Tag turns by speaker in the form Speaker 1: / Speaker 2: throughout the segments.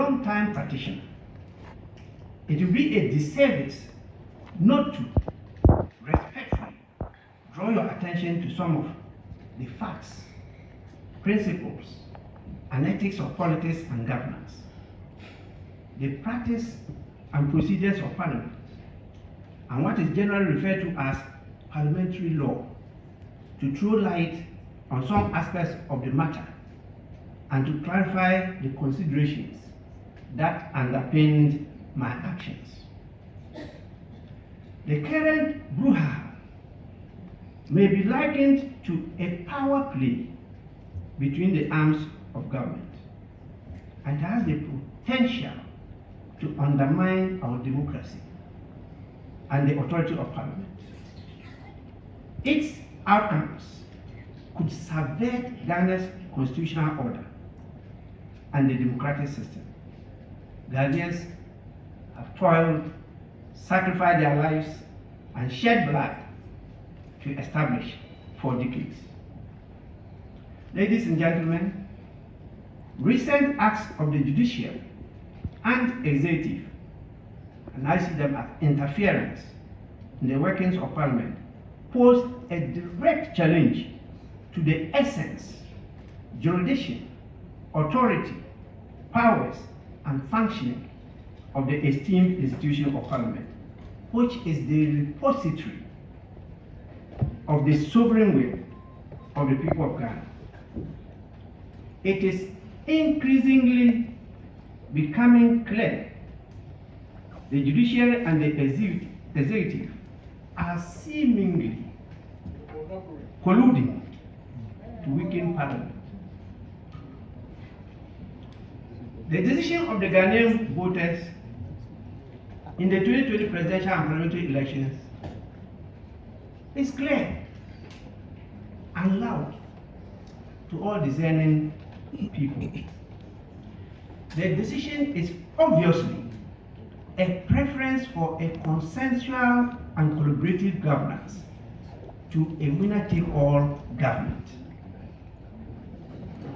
Speaker 1: long-time practitioner, it will be a disservice not to respectfully draw your attention to some of the facts, principles, and ethics of politics and governance, the practice and procedures of Parliament, and what is generally referred to as parliamentary law, to throw light on some aspects of the matter and to clarify the considerations that underpinned my actions. The current brouhaha may be likened to a power play between the arms of government, and has the potential to undermine our democracy and the authority of Parliament. Its outcomes could subvert Ghana's constitutional order and the democratic system. Ghanaians have toiled, sacrificed their lives, and shed blood to establish for decades. Ladies and gentlemen, recent acts of the judiciary and executive, and I see them as interference in the workings of Parliament, pose a direct challenge to the essence, jurisdiction, authority, powers, and functioning of the esteemed institution of Parliament, which is the repository of the sovereign will of the people of Ghana. It is increasingly becoming clear the judiciary and the executive are seemingly colluding to weaken Parliament. The decision of the Ghanaian voters in the 2020 presidential and parliamentary elections is clear and loud to all discerning people. The decision is obviously a preference for a consensual and collaborative governance to a winner-take-all government.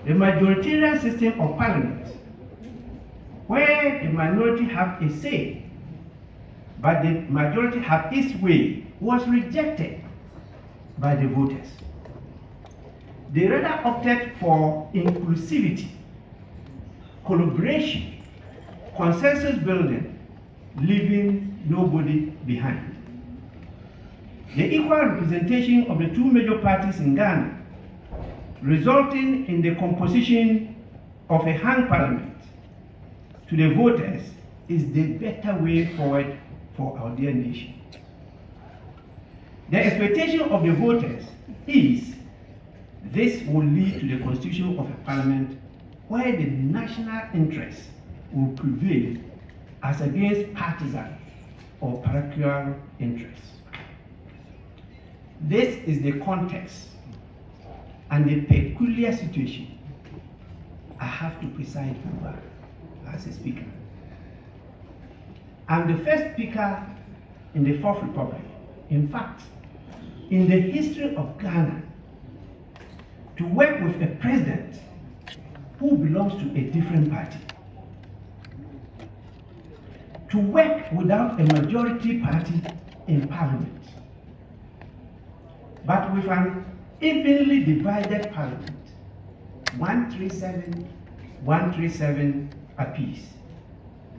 Speaker 1: The majoritarian system of Parliament, where the minority have a say, but the majority have its way, was rejected by the voters. They rather opted for inclusivity, collaboration, consensus building, leaving nobody behind. The equal representation of the two major parties in Ghana, resulting in the composition of a hung parliament, to the voters is the better way forward for our dear nation. The expectation of the voters is this will lead to the constitution of a parliament where the national interest will prevail as against partisan or parochial interests. This is the context and the peculiar situation I have to preside over as a speaker. I'm the first speaker in the Fourth Republic, in fact, in the history of Ghana, to work with a president who belongs to a different party, to work without a majority party in Parliament, but with an evenly divided Parliament, 137 apiece.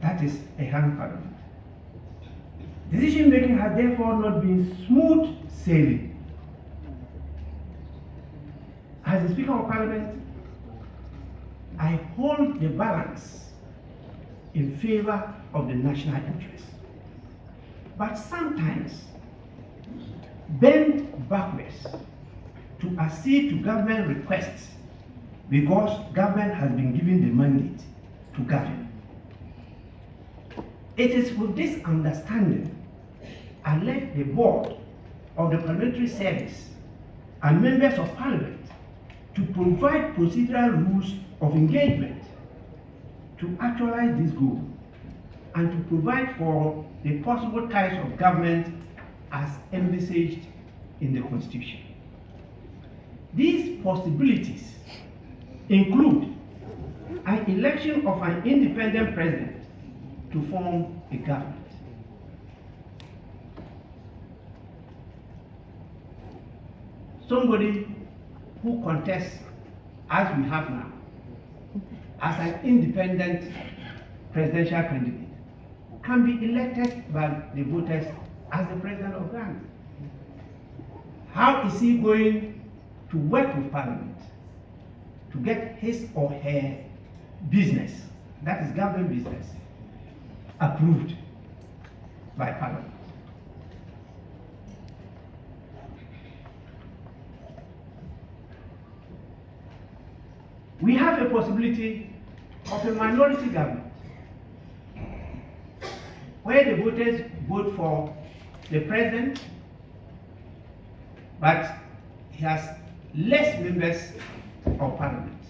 Speaker 1: That is a hung Parliament. Decision making has therefore not been smooth sailing. As the Speaker of Parliament, I hold the balance in favor of the national interest, but sometimes bend backwards to accede to government requests because government has been given the mandate to govern. It is with this understanding I led the board of the Parliamentary Service and members of Parliament to provide procedural rules of engagement to actualize this goal and to provide for the possible types of government as envisaged in the Constitution. These possibilities include an election of an independent president to form a government. Somebody who contests, as we have now, as an independent presidential candidate can be elected by the voters as the president of Ghana. How is he going to work with Parliament to get his or her business, that is government business, approved by Parliament? We have a possibility of a minority government where the voters vote for the president, but he has less members of Parliament,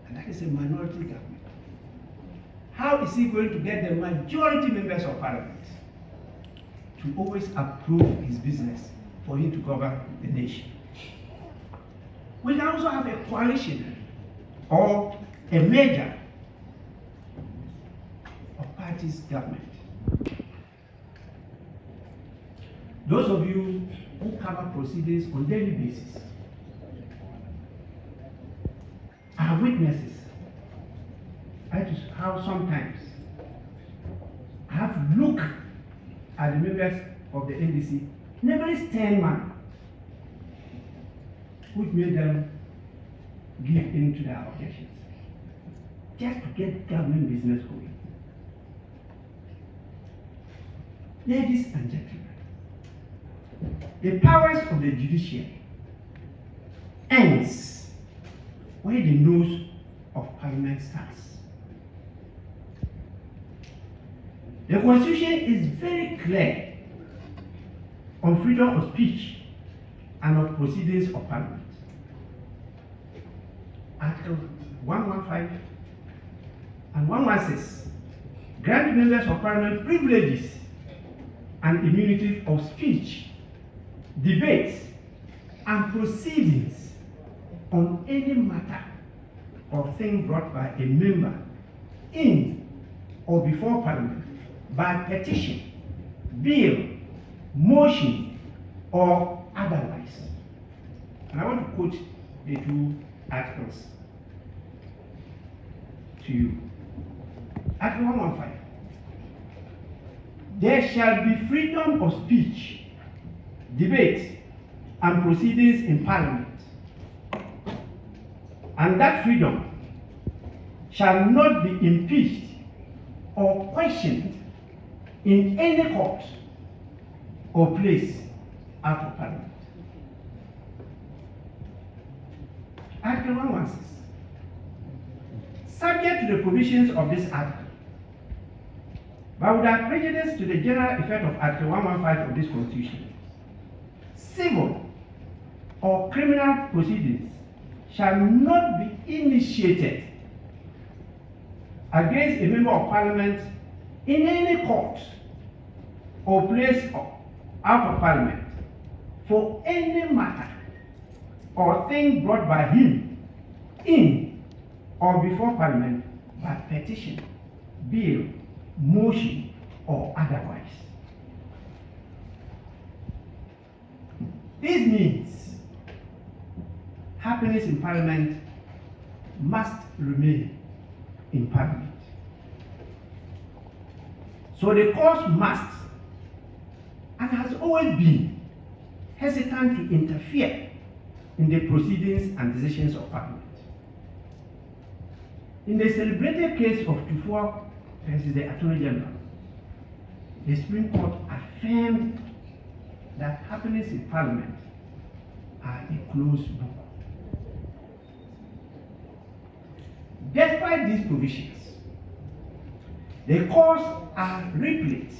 Speaker 1: and that is a minority government. How is he going to get the majority members of Parliament to always approve his business for him to govern the nation? We can also have a coalition or a merger of parties government. Those of you who cover proceedings on daily basis are witnesses as to how sometimes I have looked at the members of the NDC in a very stern manner, which made them give in to their objections, just to get government business going. Ladies and gentlemen, the powers of the judiciary ends where the nose of Parliament starts. The Constitution is very clear on freedom of speech and of proceedings of Parliament. Article 115 and 116 grant members of Parliament privileges and immunity of speech, debates, and proceedings on any matter or thing brought by a member in or before Parliament by petition, bill, motion, or otherwise. And I want to quote the two articles to you. Article 115. There shall be freedom of speech, debate, and proceedings in Parliament, and that freedom shall not be impeached or questioned in any court or place out of Parliament. Article 116. Subject to the provisions of this article, but without prejudice to the general effect of Article 115 of this Constitution, civil or criminal proceedings shall not be initiated against a member of Parliament in any court or place out of Parliament for any matter or thing brought by him in or before Parliament by petition, bill, motion, or otherwise. This means happenings in Parliament must remain in Parliament. So the court must, and has always been, hesitant to interfere in the proceedings and decisions of Parliament. In the celebrated case of Tufuor versus the Attorney General, the Supreme Court affirmed that happenings in Parliament are a closed book. Despite these provisions, the courts are replete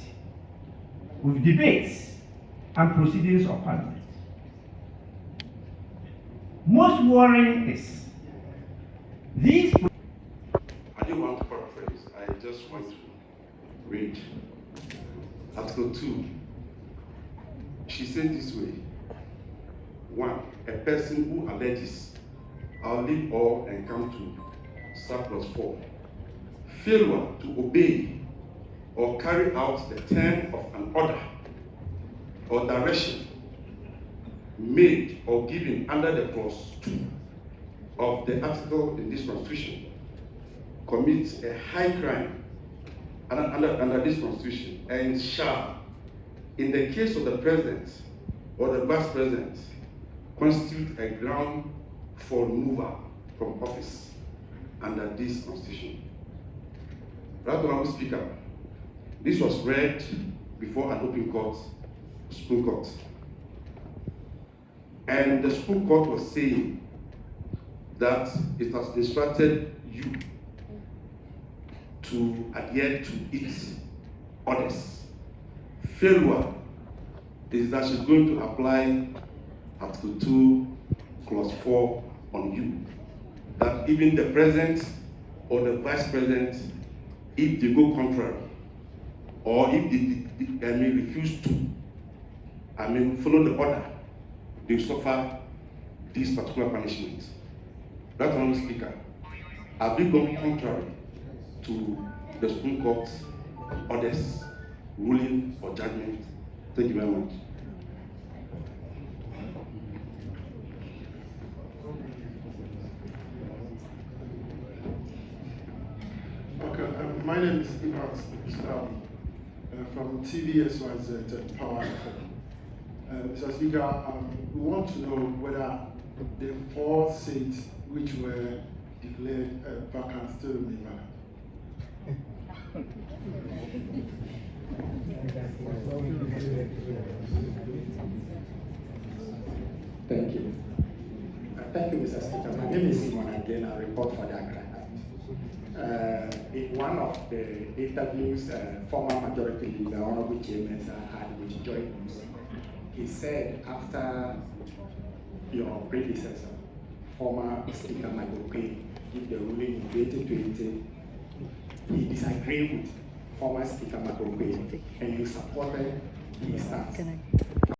Speaker 1: with debates and proceedings of Parliament. Most worrying is these.
Speaker 2: I don't want to paraphrase, I just want to read Article 2. She said this way: 1. A person who alleges or live or encounter subclause 4. Failure to obey or carry out the term of an order or direction made or given under the clause 2 of the article in this constitution commits a high crime under this constitution, and shall, in the case of the president or the vice president, constitute a ground for removal from office under this constitution. Right Honorable Speaker, this was read before an open court, Supreme Court. And the Supreme Court was saying that it has instructed you to adhere to its orders. Failure is that she's going to apply Article 2, Clause 4 on you. That even the president or the vice president, if they go contrary, or if they refuse to follow the order, they suffer this particular punishment. Right Honorable Speaker, have we gone contrary to the Supreme Court's orders, ruling, or judgment? Thank you very much.
Speaker 3: Okay, my name is Alban from TVSYZ Power FM. Mr. Speaker, we want to know whether the 4 seats which were declared vacant still remain vacant.
Speaker 4: Thank you. Thank you, Mr. Speaker. My name is Simon again. I report for the Accra. In one of the interviews, former Majority Leader, Honorable Chairman had with Joy News, he said after your predecessor, former Speaker Michael Quinn, gave the ruling in 2020, he disagreed with former Speaker Michael Quinn, and you supported his stance.